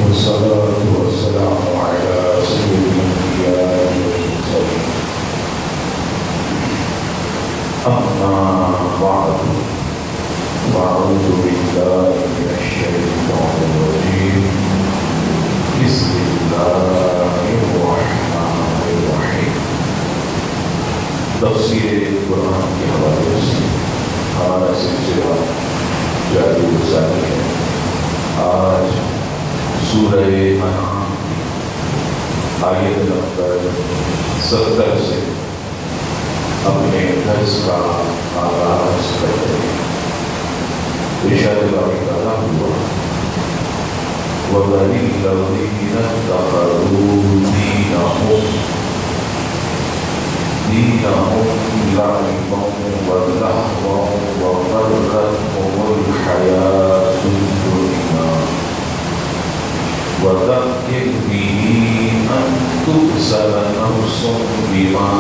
والصلاة والسلام على سيد الأنبياء والمرسلين أما بعد فأعوذ بالله من الشيطان الرجيم بسم الله الرحمن الرحيم تفسیر قرآن کے حوالے سے ہمارا سلسلہ جاری و ساری ہے۔ آج سورہ انعام کی آیت نمبر 70 سے اپنے درس کا آغاز کرتے ہیں۔ ارشاد باری تعالیٰ ہوا وَذَرِ الَّذِينَ اتَّخَذُوا دِينَهُمْ لَعِبًا وَلَهْوًا وَغَرَّتْهُمُ الْحَيَاةُ الدُّنْيَا وَذَكِّرْ بِهِ أَن تُبْسَلَ نَفْسٌ بِمَا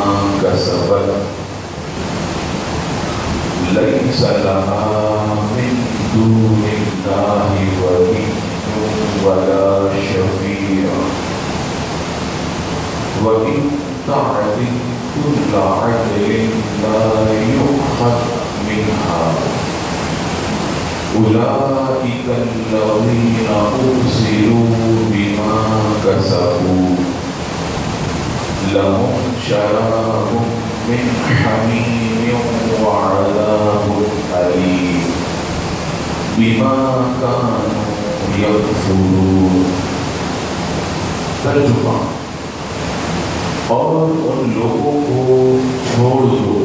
كَسَبَتْ لَيْسَ لَهَا مِن دُونِ اللَّهِ وَلِيٌّ وَلَا شَفِيعٌ وَإِن تَعْدِلْ كُلَّ عَدْلٍ لَا يُؤْخَذْ مِنْهَا أُولَئِكَ الَّذِينَ أُبْسِلُوا بِمَا كَسَبُوا لَهُمْ شَرَابٌ مِّنْ حَمِيمٍ وَعَذَابٌ أَلِيمٌ بِمَا كَانُوا يَكْفُرُونَ۔ ترجمہ: اور ان لوگوں کو چھوڑ دو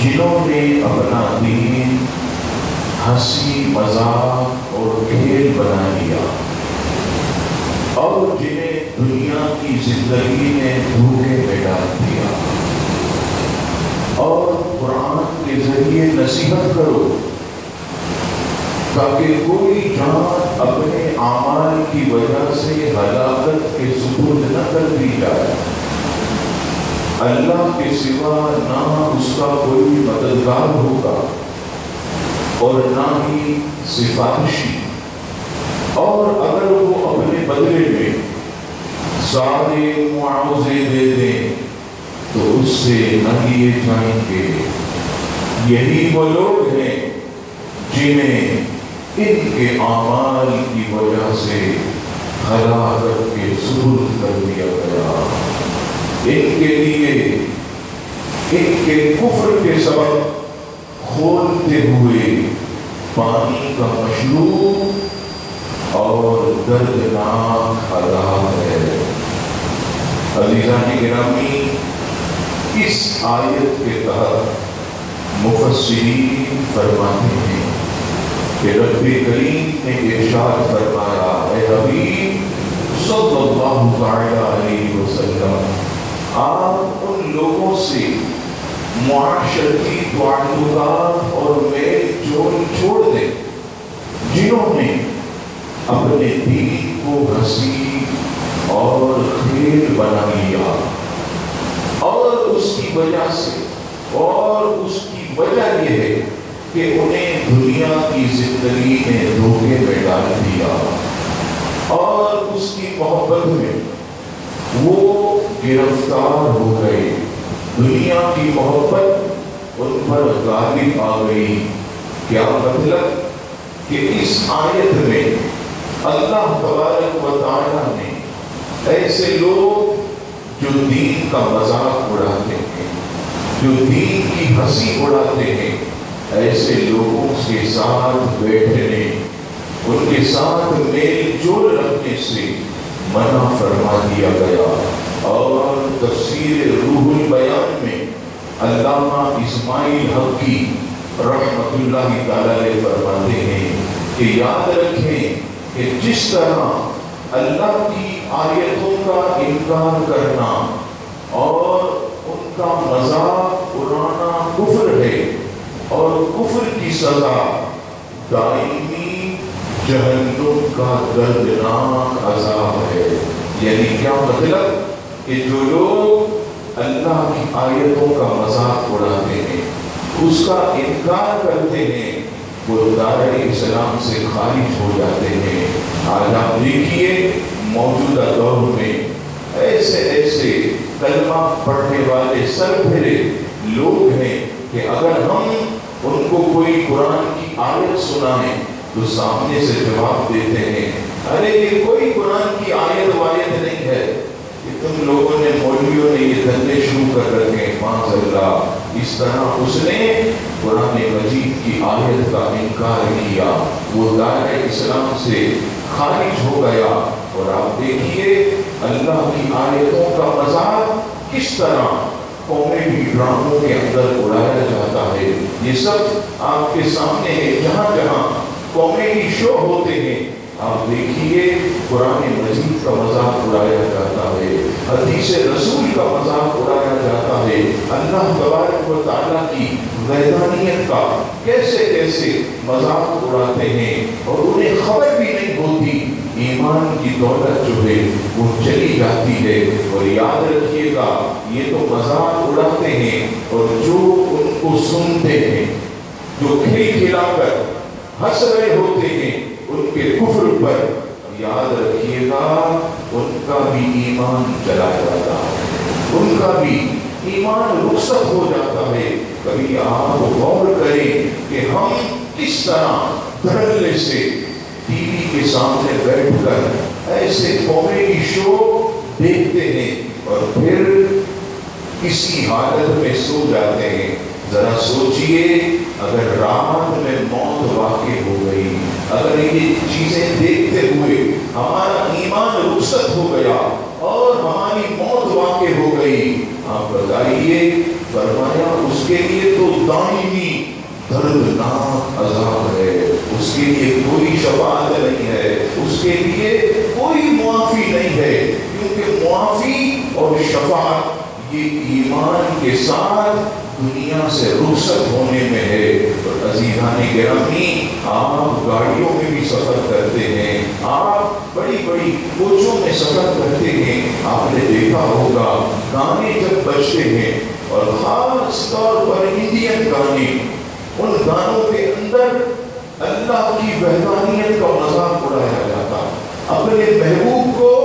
جنہوں نے اپنا دین ہنسی مذاق اور کھیل بنا لیا اور جنہیں دنیا کی زندگی نے دھوکے میں ڈال دیا، اور قرآن کے ذریعے نصیحت کرو تاکہ کوئی جان اپنے اعمال کی وجہ سے ہلاکت کے سپرد نہ کر دی جائے۔ اللہ کے سوا نہ اس کا کوئی مددگار ہوگا اور نہ ہی سفارشی، اور اگر وہ اپنے بدلے میں سارے معاوضے دے دیں تو اس سے نہ لیے جائیں گے۔ یہی وہ لوگ ہیں جنہیں ان کے اعمال کی وجہ سے ہلاکت کے سپرد کر دیا گیا۔ ان کے لیے ان کے کفر کے سبب کھولتے ہوئے پانی کا مشروب اور دردناک عذاب ہے۔ عزیزان گرامی، اس آیت کے تحت مفسرین فرماتے ہیں کہ رب کریم نے ارشاد فرمایا، اے حبیب صلی اللہ علیہ وسلم، آپ ان لوگوں سے معاشرتی تعلقات اور میل جول چھوڑ دیں جنہوں نے اپنے دین کو ہنسی اور کھیل بنا لیا، اور اس کی وجہ یہ ہے کہ انہیں دنیا کی زندگی نے دھوکے میں ڈال دیا اور اس کی محبت میں وہ گرفتار ہو گئے۔ دنیا کی محبت ان پر غالب آ گئی۔ کیا مطلب کہ اس آیت میں اللہ تبارک و تعالیٰ نے ایسے لوگ جو دین کا مذاق اڑاتے ہیں، جو دین کی ہنسی اڑاتے ہیں، ایسے لوگوں کے ساتھ بیٹھنے، ان کے ساتھ میل جول رکھنے سے منع فرما دیا گیا۔ اور تفسیر روح البیان میں علامہ اسماعیل حقی رحمۃ اللہ تعالی فرماتے ہیں کہ یاد رکھیں کہ جس طرح اللہ کی آیتوں کا انکار کرنا اور ان کا مذاق اڑانا کفر ہے، اور کفر کی سزا دائمی جہنم کا دردناک عذاب ہے۔ یعنی کیا مطلب کہ جو لوگ اللہ کی آیتوں کا مذاق اڑاتے ہیں، اس کا انکار کرتے ہیں وہ دار اسلام سے خارج ہو جاتے ہیں۔ آج آپ دیکھیے موجودہ دور میں ایسے ایسے کلمہ پڑھنے والے سربھرے لوگ ہیں کہ اگر ہم ان کو کوئی قرآن کی آیت سنائیں تو سامنے سے جواب دیتے ہیں، ارے یہ کوئی قرآن کی آیت وایت نہیں ہے، تم لوگوں نے مولویوں نے یہ دھندے شروع کر رکھے ہیں، معاذ اللہ۔ اس طرح اس نے قرآن مجید کی آیت کا انکار کیا، وہ دائرہ اسلام سے خارج ہو گیا۔ اور آپ دیکھیے اللہ کی آیتوں کا مذاق کس طرح کامیڈی ڈراموں کے اندر اڑایا جاتا ہے۔ یہ سب آپ کے سامنے ہے، جہاں جہاں کامیڈی شو ہوتے ہیں آپ دیکھیے قرآن مجید کا مذاق اڑایا جاتا ہے، حدیث رسول کا مذاق اڑایا جاتا ہے، اللہ تبارک و تعالیٰ کی وحدانیت کا کیسے کیسے مذاق اڑاتے ہیں، اور انہیں خبر بھی نہیں ہوتی ایمان کی دولت جو ہے وہ چلی جاتی ہے۔ اور یاد رکھیے گا یہ تو مذاق اڑاتے ہیں، اور جو ان کو سنتے ہیں، جو کھل کھلا کر ہنس رہے ہوتے ہیں ان کے کفر پر، یاد رکھیے گا ان کا بھی ایمان چلا جاتا ہے، ان کا بھی ایمان رخصت ہو جاتا ہے۔ کبھی آپ غور کریں کہ ہم کس طرح دھڑلے سے ٹی وی کے سامنے بیٹھ کر ایسے کامیڈی شو دیکھتے ہیں اور پھر کسی حالت میں سو جاتے ہیں۔ ذرا سوچئے اگر رات میں موت واقع ہو گئی، اگر یہ چیزیں دیکھتے ہوئے ہمارا ایمان رخصت ہو گیا اور ہماری موت واقع ہو گئی، آپ بتائیے، فرمایا اس کے لیے تو دائمی دردناک عذاب ہے، اس کے لیے کوئی شفاعت نہیں ہے، اس کے لیے کوئی معافی نہیں ہے، کیونکہ معافی اور شفاعت یہ ایمان کے ساتھ دنیا سے رخصت ہونے میں ہے۔ اور عزیزان گرامی، آپ گاڑیوں میں بھی سفر کرتے ہیں، آپ بڑی بڑی کوچوں میں سفر کرتے ہیں، آپ نے دیکھا ہوگا گانے جب بجتے ہیں اور خاص طور پر انڈین گانے، ان گانوں کے اندر اللہ کی وحدانیت کا مذاق اڑایا جاتا، اپنے محبوب کو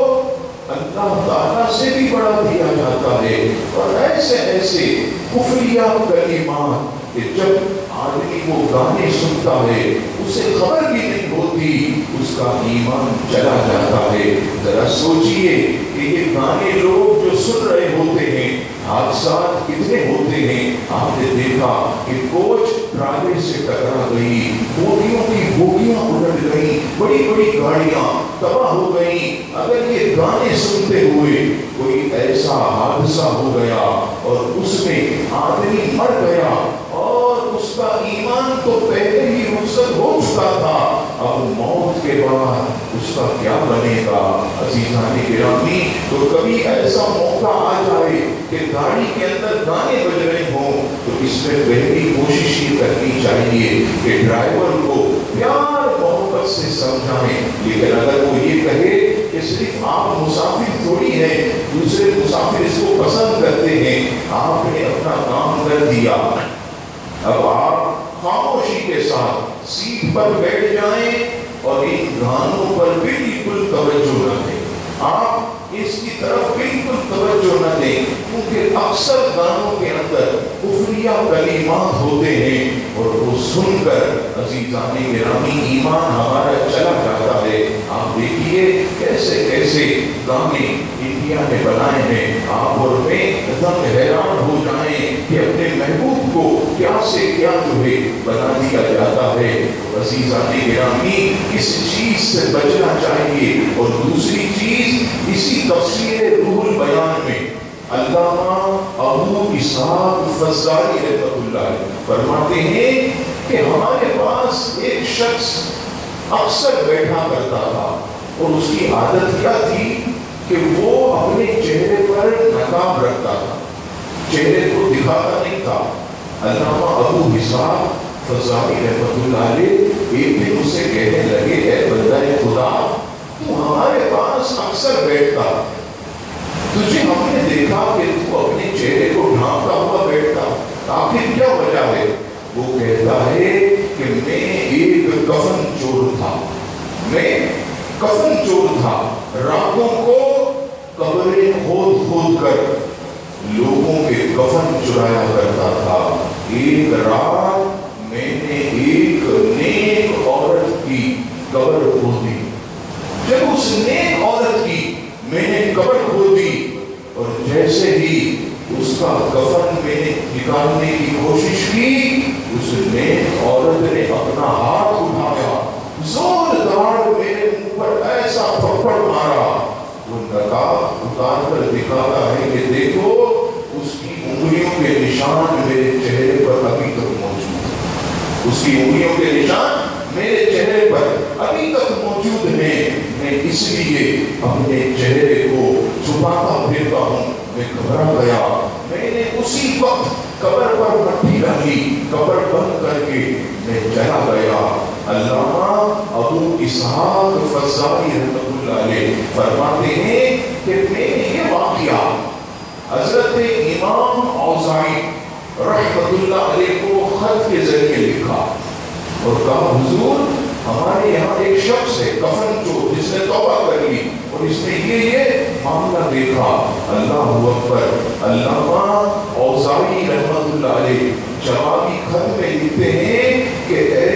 اللہ تعالیٰ سے بھی بڑا دیا جاتا ہے، اور ایسے ایسے کفریہ کلمات کہ جب آدمی وہ گانے سنتا ہے اسے خبر بھی نہیں ہوتی، اس کا ایمان چلا جاتا ہے۔ ذرا سوچئے کہ یہ گانے لوگ جو سن رہے ہوتے ہیں حادثات کتنے ہوتے ہیں۔ آپ نے دیکھا کہ کوچ ٹرالے سے ٹکرا گئی، بوگیوں کی بوگیاں الٹ گئی، بڑی بڑی گاڑیاں تباہ ہو گئی۔ اگر یہ گانے سنتے ہوئے کوئی ایسا حادثہ ہو گیا اور اس میں آدمی مر گیا اور اس کا ایمان تو پہلے ہی رخصت ہو چکا تھا، اب موت کے بعد اس کا کیا بنے گا؟ عزیزان گرامی، تو کبھی ایسا موقع آ جائے کہ گاڑی کے اندر گانے بج رہے ہوں تو اس میں پہلی کوشش یہ کرنی چاہیے کہ ڈرائیور کو پیار محبت سے سمجھائیں۔ لیکن اگر وہ یہ کہے کہ صرف آپ مسافر تھوڑی ہیں، دوسرے مسافر اس کو پسند کرتے ہیں، آپ نے اپنا کام کر دیا، اب آپ خاموشی کے ساتھ سیٹ پر بیٹھ جائیں اور ان گانوں پر بالکل توجہ نہ دیں، آپ اس کی طرف بالکل توجہ نہ دیں، کیونکہ اکثر گانوں کے اندر کفریہ کلمات ہوتے ہیں اور وہ سن کر عزیزان گرامی ایمان ہمارا چلا جاتا ہے۔ آپ دیکھیے کیسے کیسے گانے انڈیا نے بنائے ہیں، آپ اور میں دم حیران ہو جائیں کہ اپنے محبوب کو کیا سے کیا جو ہے بنا دیا جاتا ہے۔ عزیزان گرامی، اس چیز سے بچنا چاہیے۔ اور دوسری چیز، اسی تفسیر روح البیان میں علامہ ابو اسحاق فزاری رحمۃ اللہ فرماتے ہیں کہ ہمارے پاس ایک شخص اکثر بیٹھا کرتا تھا اور اس کی عادت کیا تھی کہ وہ اپنے چہرے پر نقاب رکھتا تھا، چہرے کو دکھاتا نہیں تھا۔ علامہ ابو اسحاق فزاری رحمۃ اللہ علیہ ایک دن اسے کہنے لگے، اے بندہ خدا، تو ہمارے پاس اکثر بیٹھتا، تجھے ہم نے دیکھا کہ تو اپنے چہرے کو ڈھانپتا ہوا بیٹھتا، آخر کیا وجہ ہے؟ وہ کہتا ہے کہ میں ایک کفن چور تھا، میں کفن چور تھا، راتوں کو قبریں کھود کھود کر لوگوں کے کفن چرایا کرتا تھا۔ ایک رات میں نے ایک نیک عورت کی قبر کھودی، جب اس نیک عورت کی میں نے قبر کھودی اور جیسے ہی اس کا کفن میں نے نکالنے کی کوشش کی، اس نیک عورت نے اپنا ہاتھ اٹھایا، زوردار میرے منہ پر ایسا تھپڑ مارا۔ وہ نقاب اتار کر دکھاتا ہے کہ دیکھو اس کی انگلیوں کے نشان میرے چہرے پر ابھی تک موجود ہیں، اس کی انگلیوں کے نشان میرے چہرے پر ابھی تک موجود ہیں۔ میں اس لیے اپنے چہرے کو چھپاتا پھرتا ہوں۔ میں گھبرا گیا، میں نے اسی وقت قبر پر مٹی ڈالی، قبر بند کر کے میں چلا گیا۔ علامہ ابو اسحاق فزاری رحمۃ اللہ علیہ فرماتے ہیں کہ میں نے یہ واقعہ حضرت امام اوزاعی رحمۃ اللہ علیہ کو خط کے ذریعے لکھا اور کہا حضور ہمارے یہاں ایک شخص ہے کفن چور، جس نے توبہ کر لی اور اس نے یہ معاملہ دیکھا۔ اللہ اکبر۔ علامہ اوزاعی رحمۃ اللہ علیہ جوابی خط میں لکھتے ہیں کہ اے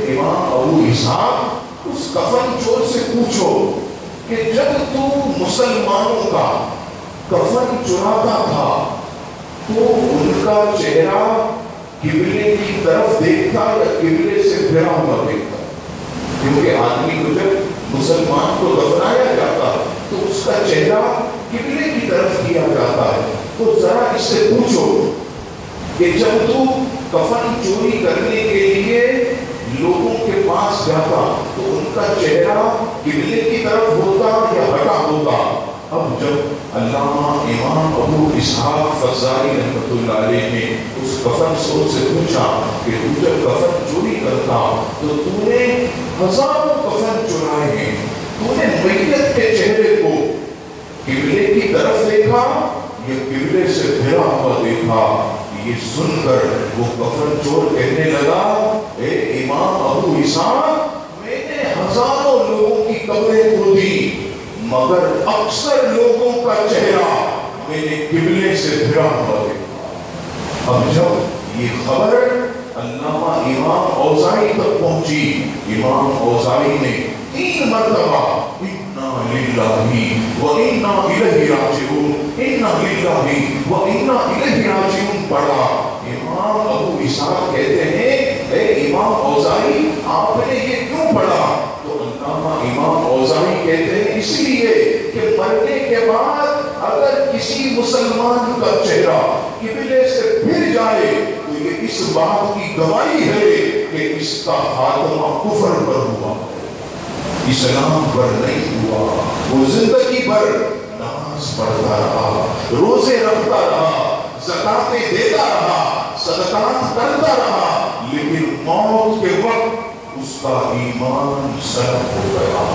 امام ابو اسحاق اس کفن چور سے پوچھو کہ جب تو مسلمانوں کا کفن چراتا تھا تو ان کا چہرہ قبلے کی طرف دیکھتا یا قبلے سے پھرا ہوا دیکھتا؟ کیونکہ آدمی کو جب مسلمان کو دفنایا جاتا تو اس کا چہرہ قبلے کی طرف کیا جاتا ہے۔ تو ذرا اس سے پوچھو کہ جب تو کفن چوری کرنے کے لیے لوگوں کے پاس جاتا تو ان کا چہرہ قبلے کی طرف ہوتا یا ہٹا ہوتا؟ اب جب علامہ امام ابو اسحاق فزاری رحمۃ اللہ علیہ نے اس کفن چور سے پوچھا کہ تو جب کفن چوری کرتا تو تو نے ہزاروں کفن چرائے ہیں، تو نے میت کے چہرے کو قبلے کی طرف دیکھا یا قبلے سے پھرا ہوا دیکھا؟ یہ سن کر وہ کفن چور کہنے لگا اے امام ابو اسحاق میں نے ہزاروں لوگوں کی قبریں کھودی مگر اکثر لوگوں کا چہرہ میں نے قبلے سے پھرا ہوا دیکھا۔ اب جب یہ خبر علامہ امام اوزاعی تک پہنچی، امام اوزاعی نے 3 مرتبہ انا للہ و انا الیہ راجعون، انا للہ و انا الیہ راجعون پڑھا۔ امام ابو اسحاق کہتے ہیں اے امام اوزاعی آپ نے یہ کیوں پڑھا؟ تو علامہ امام اوزاعی کہتے ہیں اس لیے کہ مرنے کے بعد اگر کسی مسلمان کا چہرہ قبلے سے پھر جائے تو یہ اس بات کی گواہی ہے کہ اس کا خاتمہ کفر پر ہوا، اسلام پر نہیں ہوا۔ وہ زندگی بھر نماز پڑھتا رہا، روزے رکھتا رہا، زکاتیں دیتا رہا، صدقات کرتا رہا، لیکن موت کے وقت اس کا ایمان سلب ہو گیا۔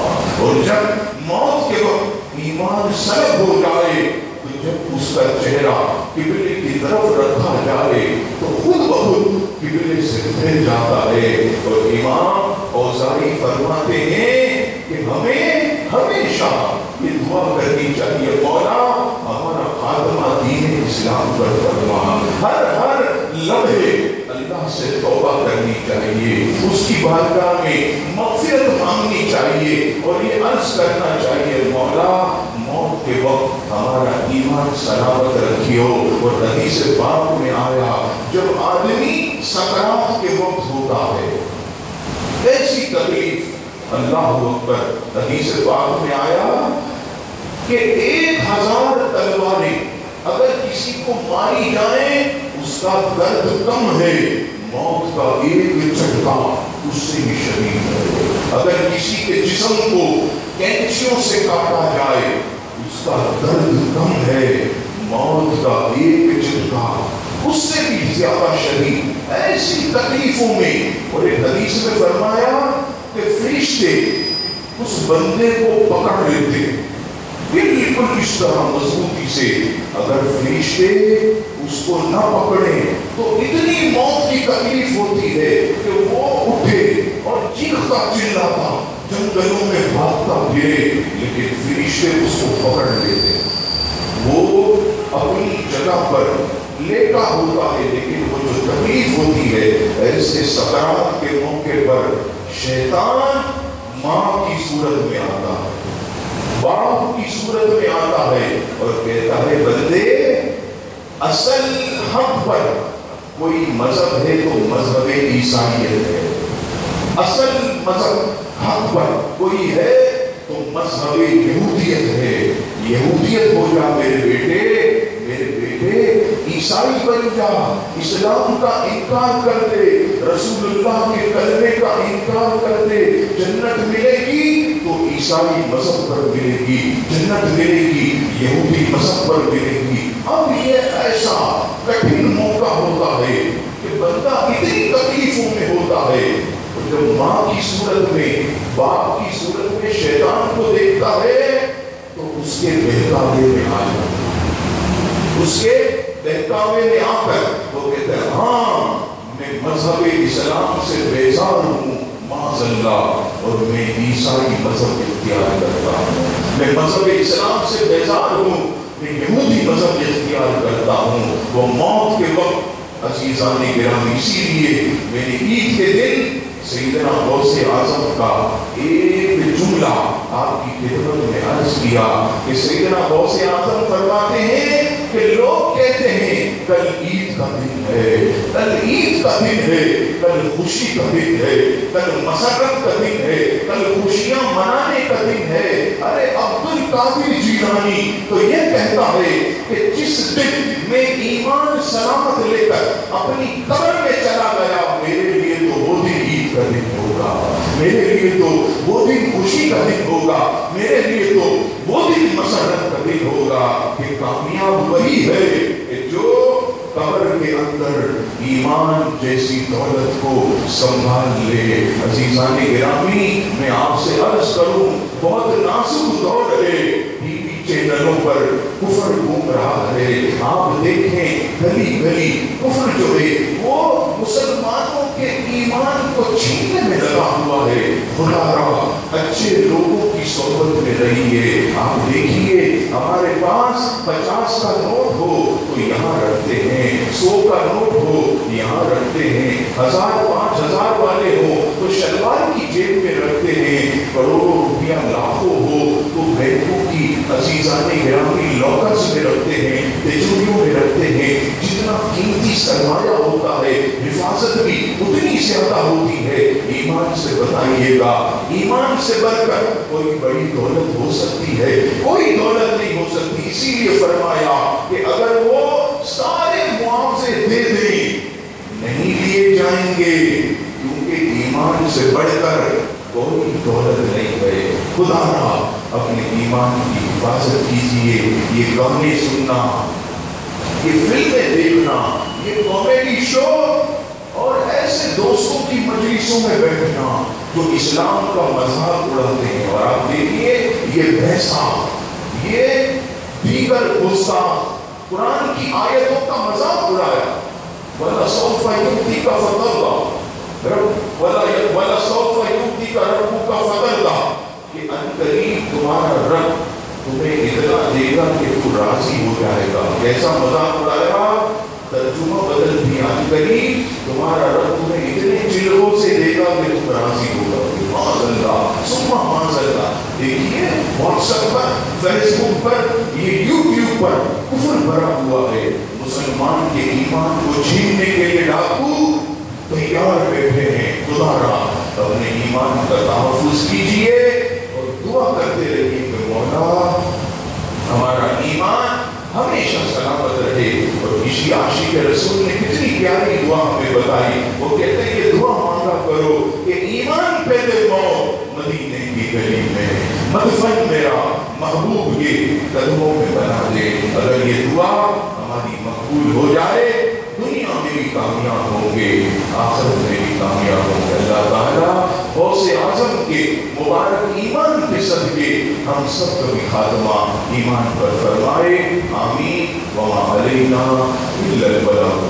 اور جب موت کے وقت ایمان سلب ہو جائے تو جب اس کا چہرہ قبلے کی طرف رکھا جائے تو خود بخود قبلے سے پھر جاتا ہے۔ اور امام اوزاعی فرماتے ہیں کہ ہمیں ہمیشہ یہ دعا کرنی چاہیے مولا ہمارا خاتمہ دین اسلام پر فرما۔ ہر لمحے اللہ سے توبہ کرنی چاہیے، اس کی بارگاہ میں مغفرت مانگنی چاہیے اور یہ عرض کرنا چاہیے مولا موت کے وقت ہمارا ایمان سلامت رکھیو۔ اور حدیث پاک میں آیا جب آدمی سکرات کے وقت ہوتا ہے ایسی تکلیف، اللہ اکبر، حدیث پاک میں آیا کہ 1000 تلواریں اگر کسی کو ماری جائیں اس کا درد کم ہے، موت کا ایک جھٹکا اس سے بھی شدید ہے۔ اگر کسی کے جسم کو کینچیوں سے کاٹا جائے اس کا درد کم ہے، موت کا ایک جھٹکا اس سے بھی زیادہ شدید۔ ایسی تکلیفوں میں اور ایک حدیث میں فرمایا کہ فرشتے اس بندے کو پکڑ لیتے بالکل اس طرح مضبوطی سے اگر فرشتے اس کو نہ پکڑے تو اتنی موت کی تکلیف ہوتی ہے کہ وہ اٹھے اور چیختا چلاتا جنگلوں میں بھاگتا پھرے، لیکن فرشتے اس کو پکڑ لیتے، وہ اپنی جگہ پر لیٹا ہوتا ہے، لیکن وہ جو تکلیف ہوتی ہے ایسے سکرات کے موقع پر شیطان ماں کی صورت میں آتا ہے، باپ کی صورت میں آتا ہے اور کہتا ہے بندے اصل حق پر کوئی مذہب ہے تو مذہب عیسائیت ہے، اصل مذہب حق پر کوئی ہے تو مذہب یہودیت ہے، یہودیت ہو جا میرے بیٹے، عیسائی بن جا، اسلام کا انکار کر دے، رسول اللہ کے کلمے کا انکار کر دے، جنت ملے گی تو عیسائی مذہب پر ملے گی، جنت ملے گی یہودی مذہب پر ملے گی۔ اب یہ ایسا کٹھن موقع ہوتا ہے کہ بندہ اتنی تکلیفوں میں ہوتا ہے، جب ماں کی صورت میں، باپ کی صورت میں شیطان کو دیکھتا ہے تو اس کے بہکاوے میں آ جاتا ہے، اس کے بہکاوے میں آ کر وہ کہتا ہے ہاں میں مذہب اسلام سے بیزار ہوں معاذ اللہ، اور میں عیسائی مذہب اختیار کرتا ہوں، میں مذہب اسلام سے بیزار ہوں، میں یہودی مذہب اختیار کرتا ہوں۔ وہ موت کے وقت عزیزان گرامی، اسی لیے میں نے عید کے دن سیدنا غوث اعظم کا ایک جملہ آپ کی خدمت میں عرض کیا کہ سیدنا غوث اعظم فرماتے ہیں کہ لوگ کہتے ہیں کل عید کا دن ہے، کل عید کا دن ہے، کل خوشی کا دن ہے، کل مسرت کا دن ہے، کل خوشیاں منانے کا دن ہے۔ ارے عبد القادر جیلانی تو یہ کہتا ہے کہ جس دن میں ایمان سلامت لے کر اپنی قبر میں چلا گیا، میرے لیے تو وہ دن عید کا دن ہوگا، میرے لیے تو وہ دن خوشی کا دن ہوگا، میرے لیے تو وہ دن مسرت کا دن ہوگا۔ کہ کامیاب وہی ہے کہ جو قبر کے اندر ایمان جیسی دولت کو سنبھال لے۔ عزیزان گرامی، میں آپ سے عرض کروں، بہت نازک دور ہے، ٹی وی چینلوں پر کفر گھوم رہا ہے، آپ دیکھیں گلی گلی کفر جو ہے وہ مسلمانوں کے ایمان کو چھیننے میں لگا ہوا ہے۔ خدا را اچھے لوگوں کی صحبت میں رہیے۔ آپ دیکھیے ہمارے پاس 50 کا نوٹ ہو تو یہاں رکھتے ہیں، 100 کا نوٹ ہو یہاں رکھتے ہیں، 1000 5000 والے ہو تو شلوار کی جیب میں رکھتے ہیں، کروڑوں روپیہ لاکھوں ہو تو بینکوں کی عزیزان گرامی لاکرز میں رکھتے ہیں، تجوریوں میں رکھتے ہیں۔ جتنا قیمتی سرمایہ ہوتا ہے حفاظت بھی اتنی زیادہ ہوتی ہے۔ ایمان سے بتائیے گا، ایمان سے بڑھ کر کوئی بڑی دولت ہو سکتی ہے؟ کوئی دولت نہیں ہو سکتی۔ اسی لیے فرمایا کہ اگر وہ سارے معاوضے دے دیں نہیں لیے جائیں گے، کیونکہ ایمان سے بڑھ کر کوئی دولت نہیں ہے۔ خدا را اپنے ایمان کی حفاظت کیجیے۔ یہ گانے سننا، یہ فلمیں دیکھنا، یہ کامیڈی شو اور ایسے دوستوں کی مجلسوں میں بیٹھنا جو اسلام کا مذاق اڑاتے ہیں، اور آپ دیکھیے یہ بھینسا، یہ دیگر گستاخ قرآن کی آیتوں کا مذاق اڑایا۔ وَلَسَوْفَ يُؤْتِكَ فَتَرْضَىٰ، وَلَسَوْفَ يُؤْتِكَ رَبُّكَ فَتَرْضَىٰ، کہ انقریب تمہارا رب تمہیں اطلاع دے گا کہ تو راضی ہو جائے گا۔ کیسا مذاق اڑایا؟ ترجمہ بدل دیا، انقریب تمہارا رب تمہیں اتنے جلووں سے دے گا کہ تم راضی ہوگا۔ معاذ اللہ ثم معاذ اللہ۔ دیکھیے واٹس ایپ پر، فیس بک پر، یہ یوٹیوب پر کفر بھرا ہوا ہے۔ مسلمان کے ایمان کو چھیننے کے لیے ڈاکو تیار بیٹھے ہیں۔ خدا را اپنے ایمان کا تحفظ کیجیے اور دعا کرتے رہیے کہ مولا ہمارا ایمان ہمیشہ سلامت رہے۔ اور کسی عاشق رسول نے کتنی پیاری دعا ہمیں بتائی، وہ کہتے ہیں کہ دعا مانگا کرو کہ ایمان پہلے موت مدینے کی گلی میں، مدفن میرا محبوب کے قدموں میں بنا دے۔ اگر یہ دعا ہماری مقبول ہو جائے، دنیا میں بھی کامیاب ہوں گے، آخرت میں بھی کامیاب ہوں گے۔ اللہ تعالیٰ غوث اعظم کے مبارک ایمان کے صدقے ہم سب کا بھی خاتمہ ایمان پر فرمائے، آمین۔ وما علینا الا البلاغ۔